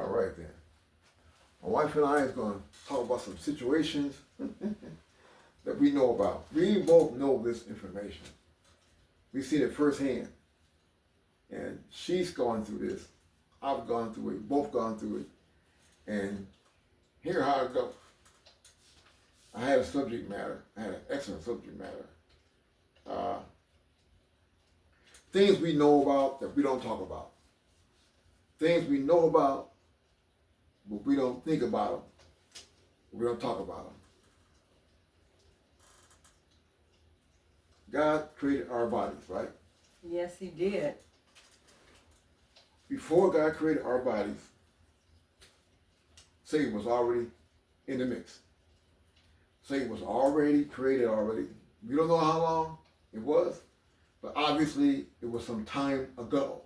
All right then. My wife and I is going to talk about some situations that we know about. We both know this information. We've seen it firsthand. And she's gone through this. I've gone through it. Both gone through it. And here how it goes. I had a subject matter. I had an excellent subject matter. Things we know about that we don't talk about. Things we know about, but we don't think about them. We don't talk about them. God created our bodies, right? Yes, he did. Before God created our bodies, Satan was already in the mix. Satan was already created already. We don't know how long it was, but obviously it was some time ago.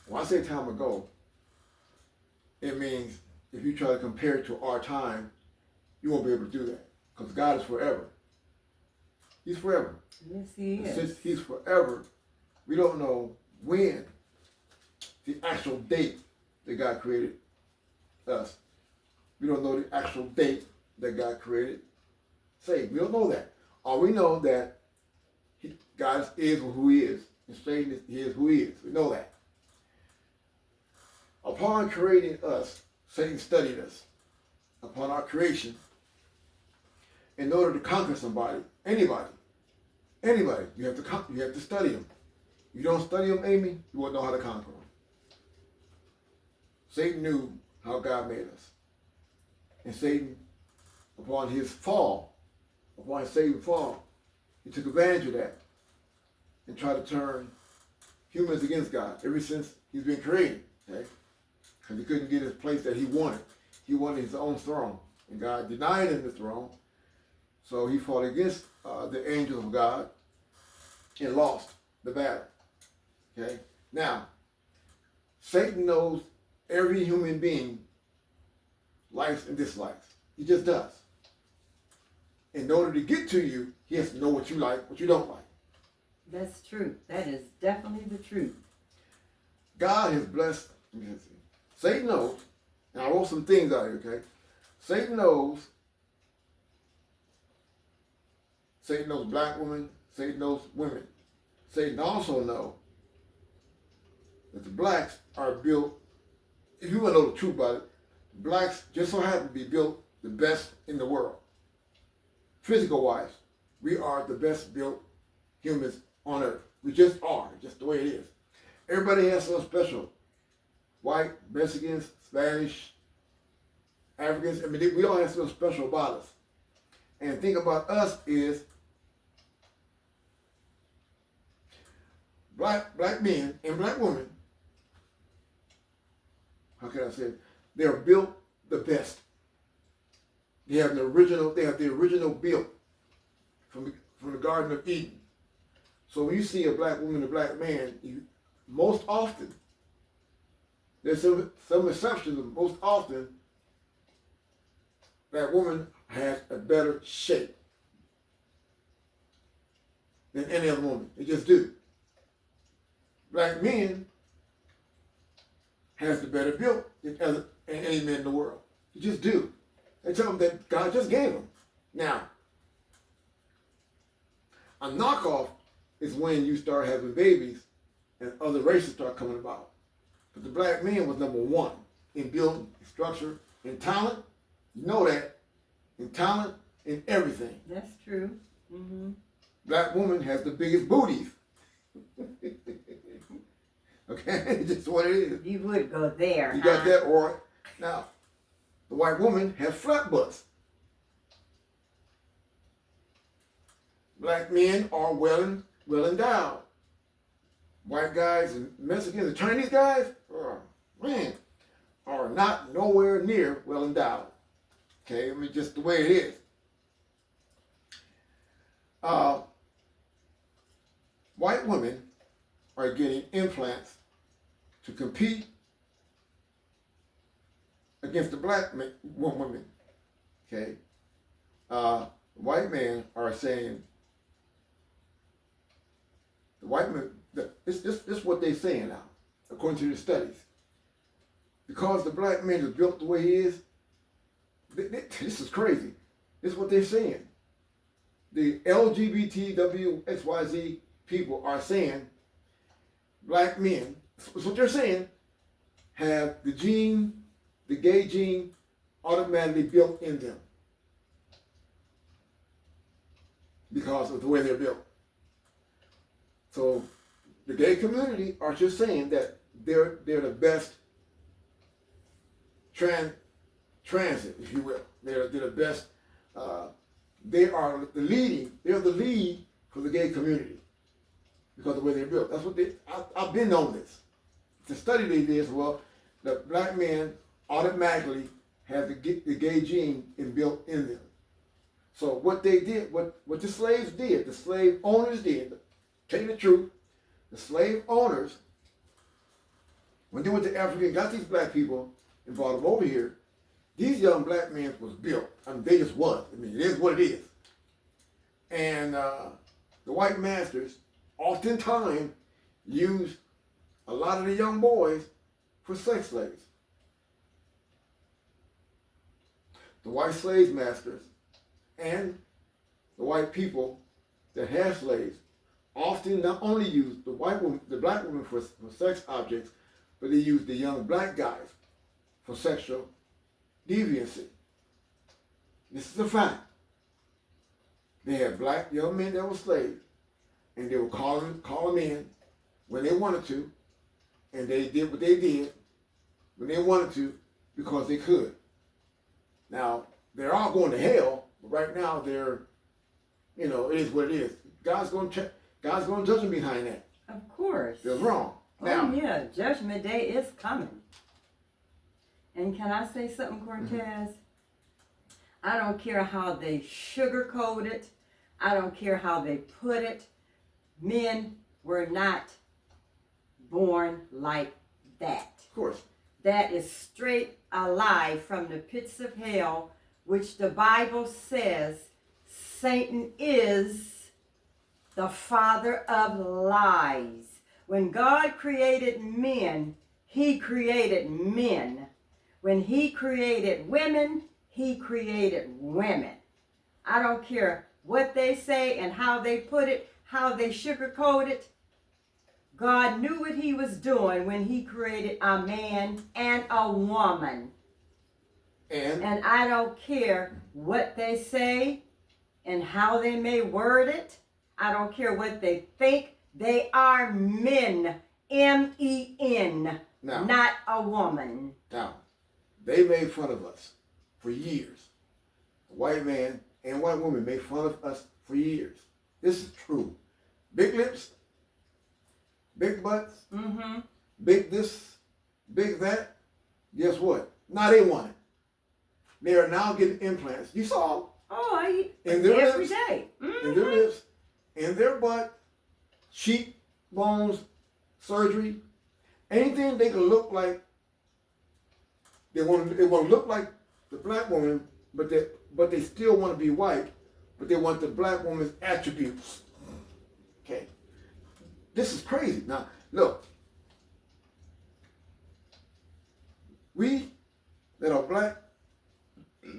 When I say time ago, it means if you try to compare it to our time, you won't be able to do that because God is forever. He's forever. Yes, he And is. since he's forever, we don't know when the actual date that God created us. We don't know the actual date that God created Satan. We don't know that. All we know that God is who he is. And Satan is who he is. We know that. Upon creating us, Satan studied us. Upon our creation, in order to conquer somebody, anybody, you have to study them. You don't study them, Amy, you won't know how to conquer them. Satan knew how God made us. And Satan, upon Satan's fall, he took advantage of that and tried to turn humans against God ever since he's been created. Okay? Because he couldn't get his place that he wanted. He wanted his own throne. And God denied him the throne. So he fought against the angels of God and lost the battle. Okay? Now, Satan knows every human being likes and dislikes. He just does. In order to get to you, he has to know what you like, what you don't like. That's true. That is definitely the truth. God has blessed. Satan knows, and I wrote some things out here, okay? Satan knows black women, Satan knows women. Satan also knows that the blacks are built, if you want to know the truth about it, blacks just so happen to be built the best in the world. Physical wise, we are the best built humans on earth. We just are, just the way it is. Everybody has something special. White, Mexicans, Spanish, Africans, we all have something special about us. And the thing about us is black men and black women, how can I say it? They're built the best. They have the original built from the Garden of Eden. So when you see a black woman and a black man, most often, there's some exceptions, but most often, that woman has a better shape than any other woman. They just do. Black men has the better built than any man in the world. You just do. They tell them that God just gave them. Now, a knockoff is when you start having babies and other races start coming about. But the black man was number one in building, structure, in talent. You know that. In talent, in everything. That's true. Mm-hmm. Black woman has the biggest booties. Okay? Just what it is. You would go there. You got that right. Now, the white woman has flat butts. Black men are well endowed. White guys and Mexicans and Chinese guys, are not nowhere near well endowed. Okay, just the way it is. White women are getting implants to compete against the black women. Okay, white men are saying the white men. This is what they're saying now, according to the studies. because the black man is built the way he is, this is crazy. This is what they're saying. The LGBTWXYZ people are saying black men, that's what they're saying, have the gene, the gay gene, automatically built in them because of the way they're built. So the gay community are just saying that they're the best transit, if you will. They're the best. They are the leading. They're the lead for the gay community because of the way they're built. That's what I've been on this. The study they did, well, the black man automatically have the gay gene built in them. So what they did, what the slaves did, the slave owners did, tell you the truth, the slave owners, when they went to Africa and got these black people and brought them over here, these young black men was built. I mean, they just was. I mean, it is what it is. And the white masters oftentimes used a lot of the young boys for sex slaves. The white slave masters and the white people that had slaves often not only used the black women for sex objects, but they used the young black guys for sexual deviancy. This is a fact. They had black young men that were slaves, and they would call them in when they wanted to, and they did what they did when they wanted to because they could. Now, they're all going to hell, but right now they're, it is what it is. God's going to judge them behind that. Of course. They're wrong. Now, oh yeah, Judgment Day is coming. And can I say something, Cortez? Mm-hmm. I don't care how they sugarcoat it. I don't care how they put it. Men were not born like that. Of course. That is straight a lie from the pits of hell, which the Bible says Satan is the father of lies. When God created men, he created men. When he created women, he created women. I don't care what they say and how they put it, how they sugarcoat it. God knew what he was doing when he created a man and a woman. And I don't care what they say and how they may word it. I don't care what they think. They are men. M-E-N. Now, not a woman. Now, they made fun of us for years. The white man and white woman made fun of us for years. This is true. Big lips, big butts, big this, big that. Guess what? Now they want it. They are now getting implants. You saw I eat in their every lips, day. in their lips, in their butt, cheek bones, surgery, anything they can look like. They want to look like the black woman, but they still want to be white, but they want the black woman's attributes. Okay, this is crazy. Now look, we that are black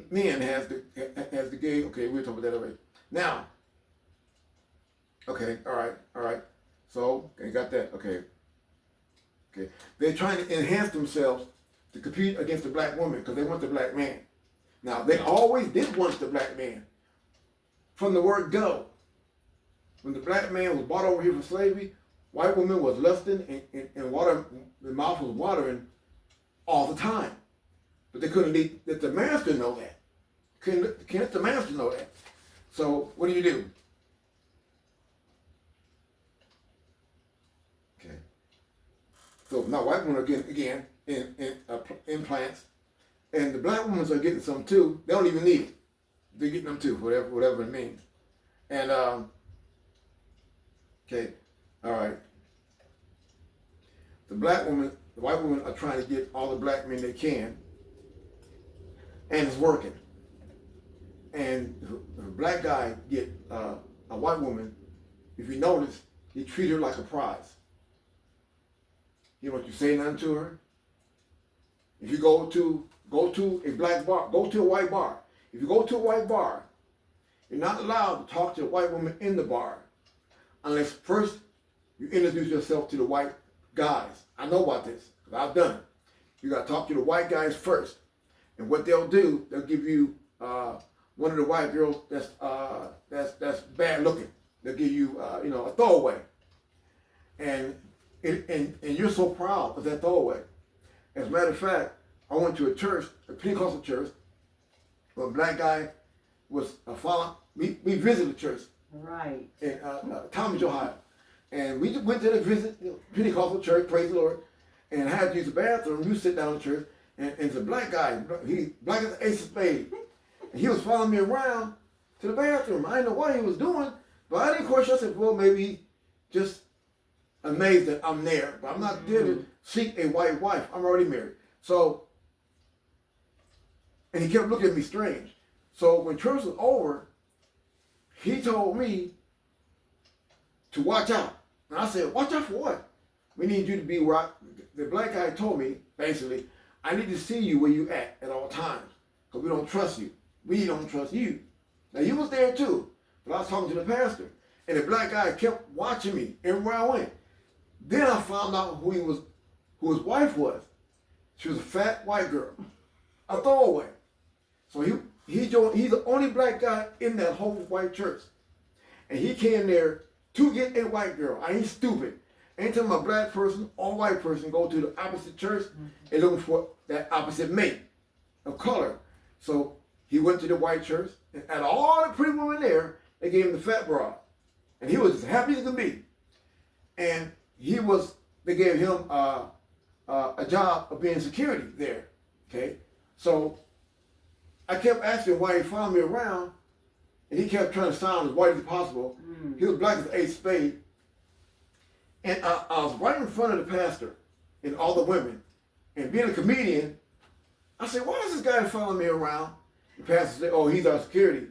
men has the gay. Okay, we'll talk about that already. Now, okay, all right. So they got that. Okay. They're trying to enhance themselves to compete against the black woman because they want the black man. Now, they always did want the black man. From the word go. When the black man was brought over here for slavery, white woman was lusting and water, the mouth was watering all the time. But they couldn't let the master know that. Can't let the master know that. So, what do? Okay. So, now white women are getting, again, implants, and the black women are getting some too. They don't even need it. They're getting them too, whatever it means. And okay, all right. The white women are trying to get all the black men they can, and it's working. And if a black guy get a white woman, if you notice, he treat her like a prize. He don't want you say nothing to her. If you go to a black bar, go to a white bar. If you go to a white bar, you're not allowed to talk to the white woman in the bar unless first you introduce yourself to the white guys. I know about this because I've done it. You got to talk to the white guys first, and what they'll do, they'll give you one of the white girls that's bad looking. They'll give you a throwaway, and you're so proud of that throwaway. As a matter of fact, I went to a church, a Pentecostal church, where a black guy was following. We visited the church Right. in Talmadge, Ohio, and we just went to the visit Pentecostal church. Praise the Lord, and I had to use the bathroom. You sit down in the church, and it's a black guy. He black as the ace of spades, and he was following me around to the bathroom. I didn't know what he was doing, but I didn't question. I said, well, maybe he just amazed that I'm there, but I'm not there to seek a white wife. I'm already married. So, and he kept looking at me strange. So when church was over, he told me to watch out. And I said, watch out for what? We need you to be where the black guy told me, basically, I need to see you where you at all times. Because we don't trust you. We don't trust you. Now, you was there too. But I was talking to the pastor. And the black guy kept watching me everywhere I went. Then I found out who his wife was. She was a fat white girl. A throwaway. So he's the only black guy in that whole white church. And he came there to get a white girl. I ain't stupid. Anytime a black person or white person go to the opposite church, they're looking for that opposite mate of color. So he went to the white church, and out of all the pretty women there, they gave him the fat broad. And he was as happy as could be. And they gave him a job of being security there. Okay? So I kept asking why he followed me around, and he kept trying to sound as white as possible. He was black as an ace spade. And I was right in front of the pastor and all the women. And being a comedian, I said, why is this guy following me around? The pastor said, oh, he's our security.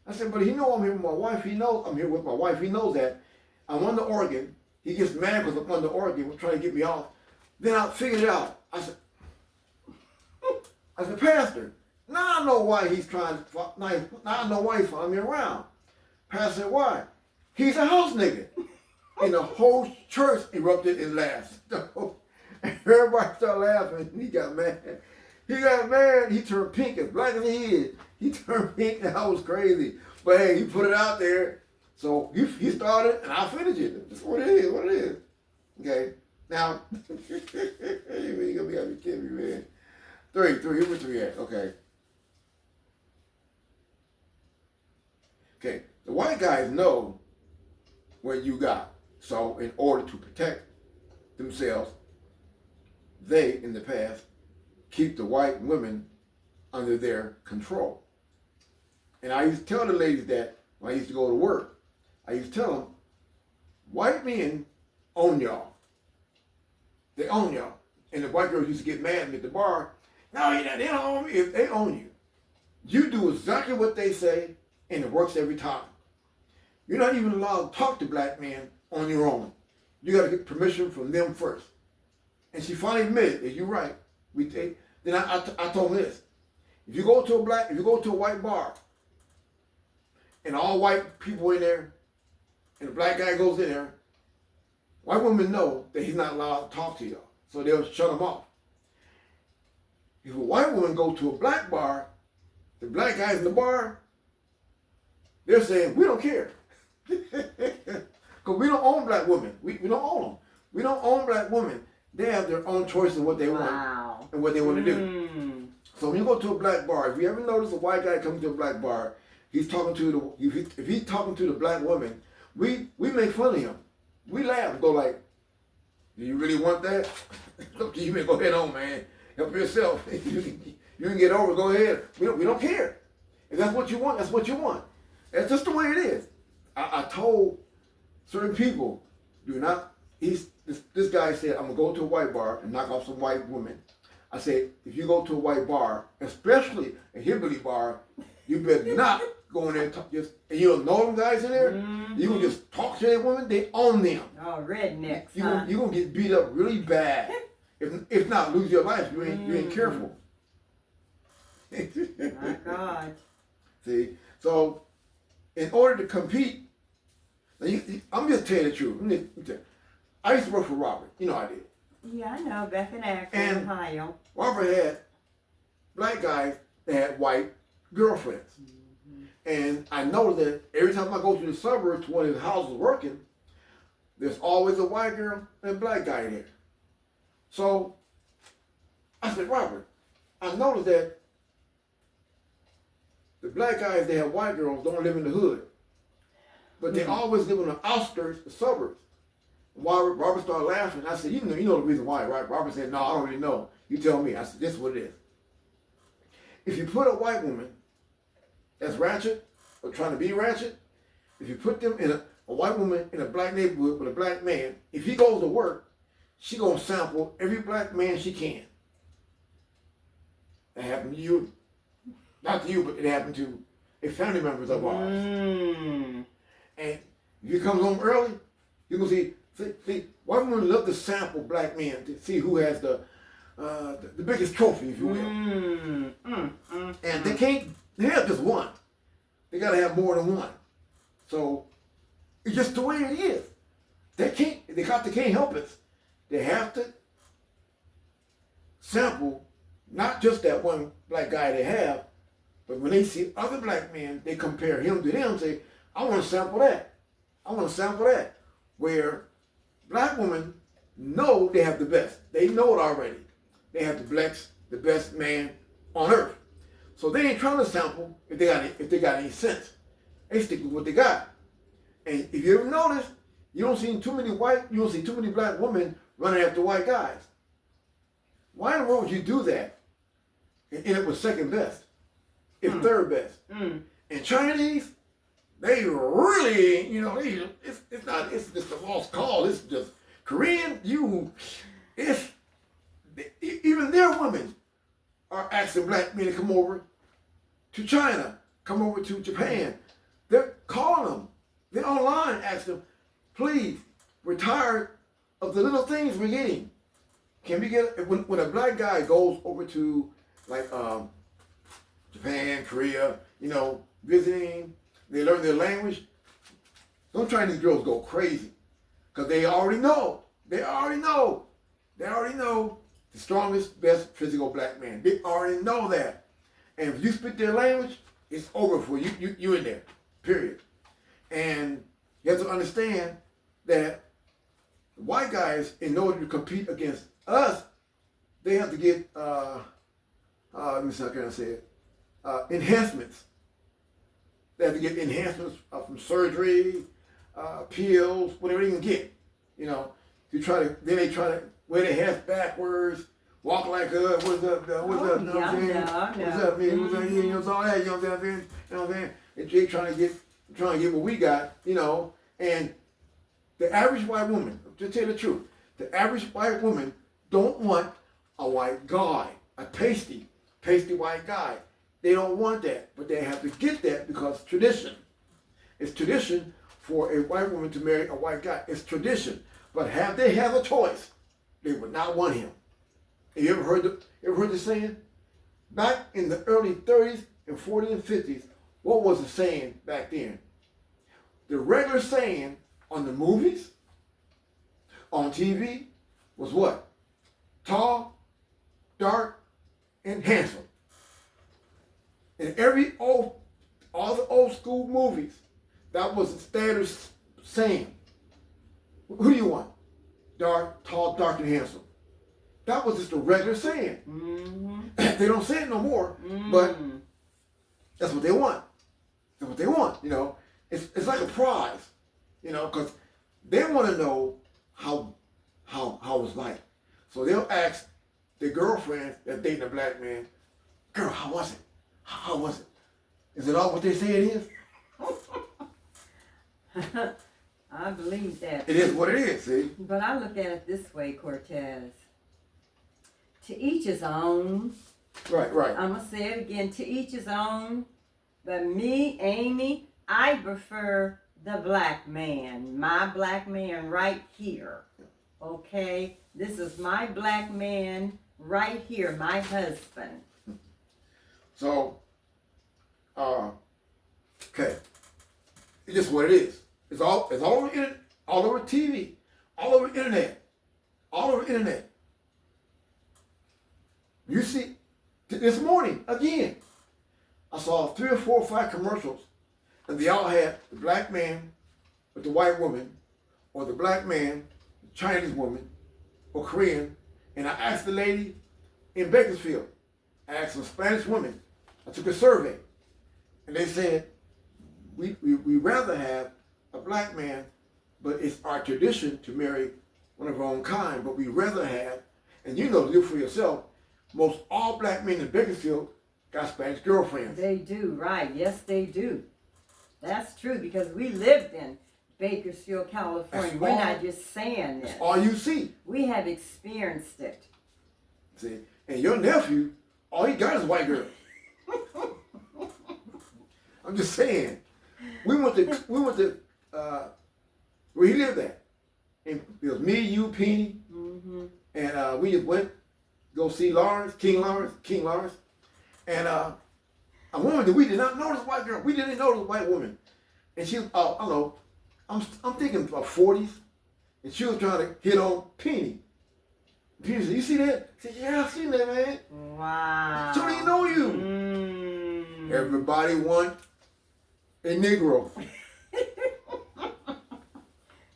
I said, but he knows I'm here with my wife. He knows I'm here with my wife. He knows that. I'm on the organ. He gets mad because I'm on the organ, trying to get me off. Then I figured it out. I said, Pastor, now I know why he's trying to, now I know why he's following me around. Pastor said, why? He's a house nigga. And the whole church erupted in laughs. Everybody started laughing. He got mad. He turned pink, as black as he is. He turned pink, and I was crazy. But hey, he put it out there. So he started, and I finished it. That's what it is. Okay? Now, you ain't gonna be kidding me, man. Three, where 3 at? Okay. Okay, the white guys know what you got. So in order to protect themselves, they, in the past, keep the white women under their control. And I used to tell the ladies that when I used to go to work, I used to tell them, white men own y'all. They own y'all. And the white girls used to get mad at me at the bar. No, they don't own me. If they own you, you do exactly what they say, and it works every time. You're not even allowed to talk to black men on your own. You got to get permission from them first. And she finally admitted that you're right. Then I told them this: if you go to a white bar, and all white people in there, and the black guy goes in there, white women know that he's not allowed to talk to y'all, so they'll shut him off. If a white woman go to a black bar, the black guys in the bar, they're saying, we don't care. Because we don't own black women. We don't own them. We don't own black women. They have their own choice of what they want and what they want to do. So when you go to a black bar, if you ever notice a white guy coming to a black bar, he's talking to if he's talking to the black woman, we make fun of him. We laugh and go like, do you really want that? Look, you go ahead on, man. Help yourself. You can get over it, go ahead. We don't care. If that's what you want, that's what you want. That's just the way it is. I told certain people, do not, this guy said, I'm going to go to a white bar and knock off some white women. I said, if you go to a white bar, especially a hillbilly bar, you better not go in there and talk, and you don't know them guys in there. You can just talk to that woman, they own them. Oh, rednecks. You're going to get beat up really bad. If not, lose your life. You ain't careful. My God. See, so in order to compete, now I'm just telling you the truth. Let me tell you. I used to work for Robert. You know I did. Yeah, I know. Back in Akron, And Ohio. Robert had black guys that had white girlfriends. And I noticed that every time I go to the suburbs to one of his houses working, there's always a white girl and a black guy there. So I said, Robert, I noticed that the black guys that have white girls don't live in the hood. But they always live on the outskirts, the suburbs. Robert started laughing. I said, you know the reason why, right? Robert said, no, I don't really know. You tell me. I said, this is what it is. If you put a white woman that's ratchet or trying to be ratchet, if you put them in a white woman in a black neighborhood with a black man, if he goes to work, she gonna sample every black man she can. That happened to you. Not to you, but it happened to a family members of ours. And if you come home early, you can see white women love to sample black men to see who has the biggest trophy, if you will. And they have just one. They gotta have more than one. So it's just the way it is. They can't help it. They have to sample not just that one black guy they have, but when they see other black men, they compare him to them and say, I want to sample that. I want to sample that. Where black women know they have the best. They know it already. They have the best man on earth. So they ain't trying to sample if they got any sense. They stick with what they got. And if you ever notice, you don't see too many black women running after white guys. Why in the world would you do that and end up with second best, if third best? And Chinese, they really, it's just a lost cause. It's just Korean, even their women are asking black men to come over to China, come over to Japan. They're calling them. They're online asking them, please, we're tired of the little things we're getting. Can we get, when a black guy goes over to like Japan, Korea, visiting, they learn their language, those Chinese girls go crazy. Because they already know the strongest, best physical black man. They already know that. And if you speak their language, it's over for you. You in there, period. And you have to understand that white guys, in order to compete against us, they have to get, let me see how can I say it, enhancements. They have to get enhancements from surgery, pills, whatever they can get. They try to wear their hats backwards, walk like what's up, what's up, you know what I'm saying? What's up, man? What's up, you know all that, you know what I'm saying? You know what I'm saying? They trying to get what we got, and the average white woman, to tell you the truth, the average white woman don't want a white guy, a pasty white guy. They don't want that, but they have to get that because tradition. It's tradition for a white woman to marry a white guy. It's tradition. But have they have a choice, they would not want him. Have you ever heard the saying? Back in the early 30s and 40s and 50s, what was the saying back then? The regular saying on the movies, on TV, was what? Tall, dark, and handsome. In all the old school movies, that was the standard saying. Who do you want? Dark, tall, dark, and handsome. That was just a regular saying. They don't say it no more, but that's what they want. That's what they want, It's like a prize, because they want to know how it's like. So they'll ask their girlfriend that's dating a black man, girl, how was it? How was it? Is it all what they say it is? I believe that. It is what it is, see? But I look at it this way, Cortez. To each his own. Right. I'm going to say it again. To each his own. But me, Amy, I prefer the black man. My black man right here. Okay, this is my black man right here, my husband. So, okay, it's just what it is. It's all over the internet, all over TV, all over the internet, all over the internet. You see, this morning again, I saw 3 or 4 or 5 commercials, and they all had the black man with the white woman, or the black man, the Chinese woman, or Korean. And I asked the lady in Bakersfield, I asked a Spanish woman, I took a survey, and they said, we rather have a black man, but it's our tradition to marry one of our own kind, but we rather have, and you know, live for yourself, most all black men in Bakersfield got Spanish girlfriends. They do, right. Yes, they do. That's true, because we lived in Bakersfield, California. We're not just saying this. That's all you see. We have experienced it. See, and your nephew, all he got is white girls. I'm just saying. We went to where he lived at. And it was me, you, Penny, and we just went go see King Lawrence, and a woman that we did not know this white girl. We didn't know this white woman, and she, I don't know, I'm thinking about 40s, and she was trying to hit on Penny. Penny said, "You see that?" I said, "Yeah, I seen that, man." Wow. She don't even know you. Everybody want a Negro.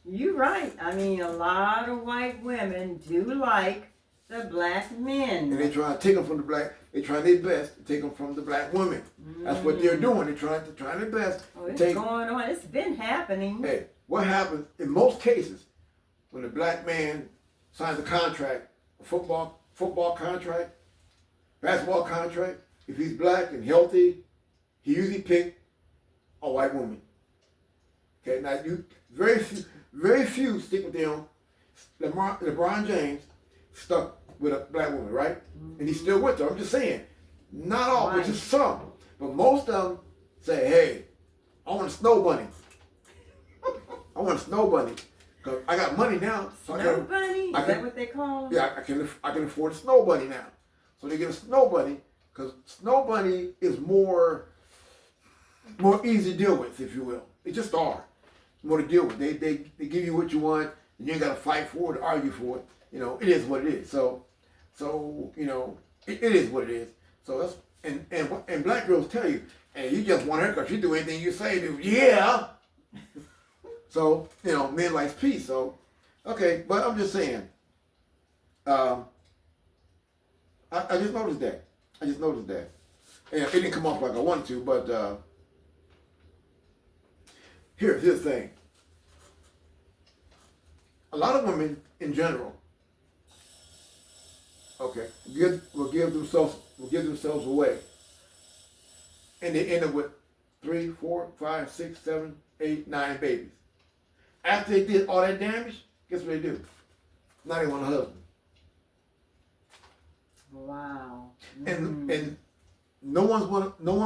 You're right. I mean, a lot of white women do like the black men. And they try to take them from the black. They try their best to take them from the black women. That's what they're doing. They're trying their best. Oh, it's to going on. It's been happening. Hey, what happens in most cases when the black man signs a contract, a football contract, basketball contract? If he's black and healthy, he usually pick a white woman. Okay, now you very few stick with them. LeBron James stuck with a black woman, right? And he's still with her. I'm just saying, not all, but just some. But most of them say, "Hey, I want a snow bunny. I want a snow bunny because I got money now." So Snow bunny? Is that what they call them? Yeah, I can afford a snow bunny now. So they get a snow bunny because snow bunny is more easy to deal with, if you will. They just are more to deal with. They give you what you want, and you ain't got to fight for it, or argue for it. You know, it is what it is. So you know, it is what it is. So that's and black girls tell you, "Hey, you just want her because she do anything you say to." Yeah. So you know, men like peace. So okay, but I'm just saying. I just noticed that. And it didn't come off like I wanted to, but here's the thing. A lot of women in general, okay, will give themselves away. And they end up with 3, 4, 5, 6, 7, 8, 9 babies. After they did all that damage, guess what they do? Now they want a husband. Wow. And no one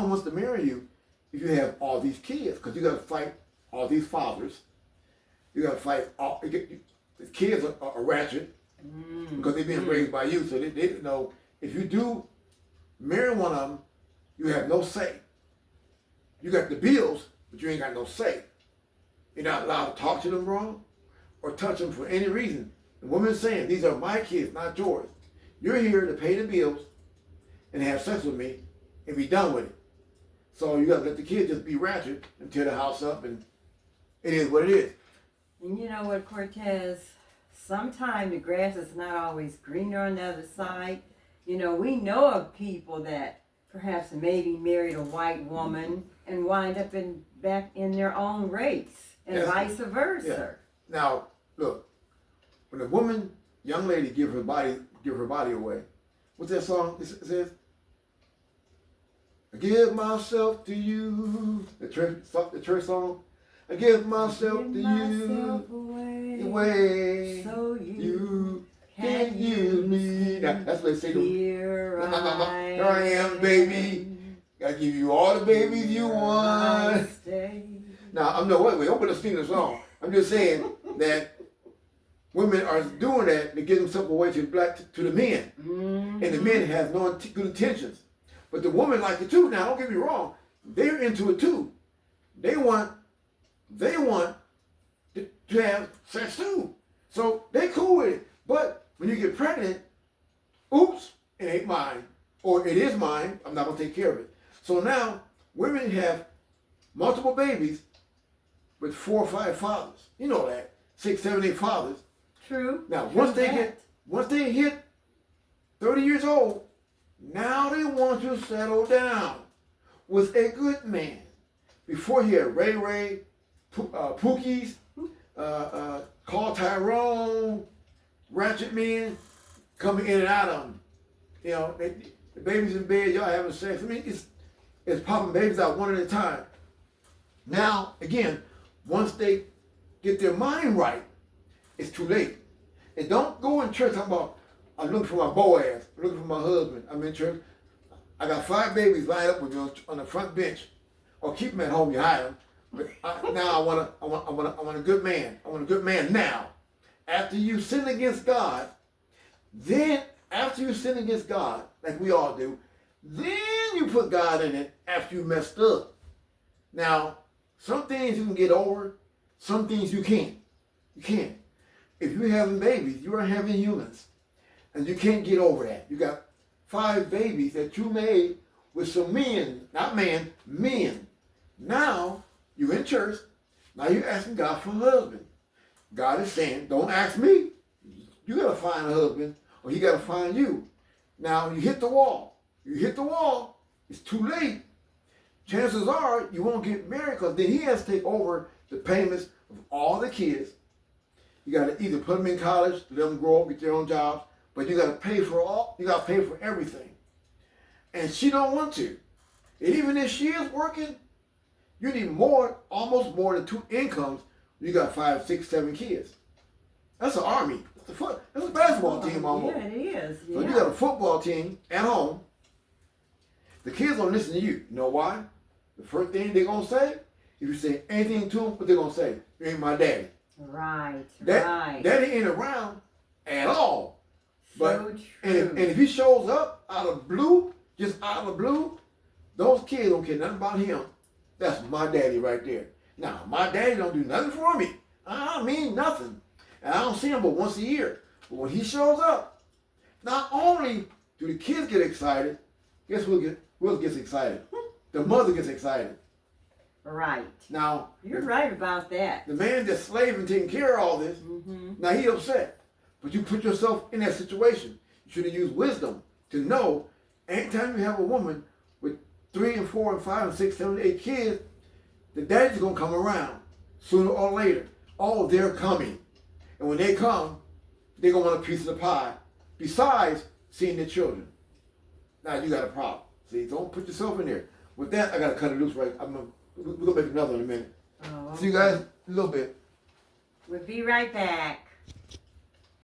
wants to marry you if you have all these kids, because you got to fight all these fathers. You got to fight all the kids are ratchet because they're being raised by you, so they didn't know if you do marry one of them, you have no say. You got the bills, but you ain't got no say. You're not allowed to talk to them wrong or touch them for any reason. The woman's saying, "These are my kids, not yours. You're here to pay the bills and have sex with me and be done with it." So you got to let the kids just be ratchet and tear the house up, and it is what it is. And you know what, Cortez? Sometimes the grass is not always greener on the other side. You know, we know of people that perhaps maybe married a white woman and wind up back in their own race, and vice versa. Yeah. Now, look, when a young lady give her body away, what's that song? It says, "I give myself to you." The church song. "I give myself to you away, so you can use me." Now, that's what they say to me. Here I am, baby. Gotta give you all the babies you want. Now, I'm no wait, don't put us sing the song. I'm just saying that women are doing that to give themselves away to the men, Mhm. and the men have no good intentions. But the women like it too. Now, don't get me wrong; they're into it too. They want to have sex too. So they cool with it. But when you get pregnant, oops, it ain't mine. Or it is mine, I'm not gonna take care of it. So now women have multiple babies with 4 or 5 fathers. You know that. 6, 7, 8 fathers. True. Now True once they hit 30 years old, now they want to settle down with a good man. Before he had Ray, Pookie's, Carl Tyrone, Ratchet Men coming in and out of them. You know, the babies in bed, y'all having sex. I mean, it's popping babies out one at a time. Now, again, once they get their mind right, it's too late. And don't go in church talking about, I'm looking for my Boaz, I'm looking for my husband. I'm in church. I got 5 babies lined up with me on the front bench. Or keep them at home, you hide them. But now I want a good man. I want a good man now. After you sin against God, then after you sin against God, like we all do, then you put God in it after you messed up. Now, some things you can get over, some things you can't. You can't. If you're having babies, you are having humans. And you can't get over that. You got 5 babies that you made with some men, not man, men. Now, you're in church. Now you're asking God for a husband. God is saying, don't ask me. You got to find a husband or he got to find you. Now, you hit the wall. You hit the wall. It's too late. Chances are you won't get married because then he has to take over the payments of all the kids. You got to either put them in college, let them grow up, get their own jobs, but you got to pay for everything. And she don't want to. And even if she is working, you need almost more than 2 incomes. You got 5, 6, 7 kids. That's an army. That's a basketball team almost. Yeah, it is. Yeah. So you got a football team at home. The kids don't listen to you. You know why? The first thing they're going to say, if you say anything to them, what they're going to say? You ain't my daddy. Right. Daddy ain't around at all. But, So true. and if he shows up out of blue, just out of the blue, those kids don't care nothing about him. That's my daddy right there. Now, my daddy don't do nothing for me. I mean nothing. And I don't see him but once a year. But when he shows up, not only do the kids get excited, guess who gets excited? The mother gets excited. Right. Now, You're right about that. the man that's slaving, taking care of all this, now he upset. But you put yourself in that situation. You should have used wisdom to know anytime you have a woman with 3 and 4 and 5 and 6, 7, 8 kids, the daddy's going to come around sooner or later. Oh, they're coming. And when they come, they're going to want a piece of the pie. Besides seeing their children. Now you got a problem. See, don't put yourself in there. With that, I got to cut it loose right. We're going to make another in a minute. Oh, See you guys in a little bit. We'll be right back.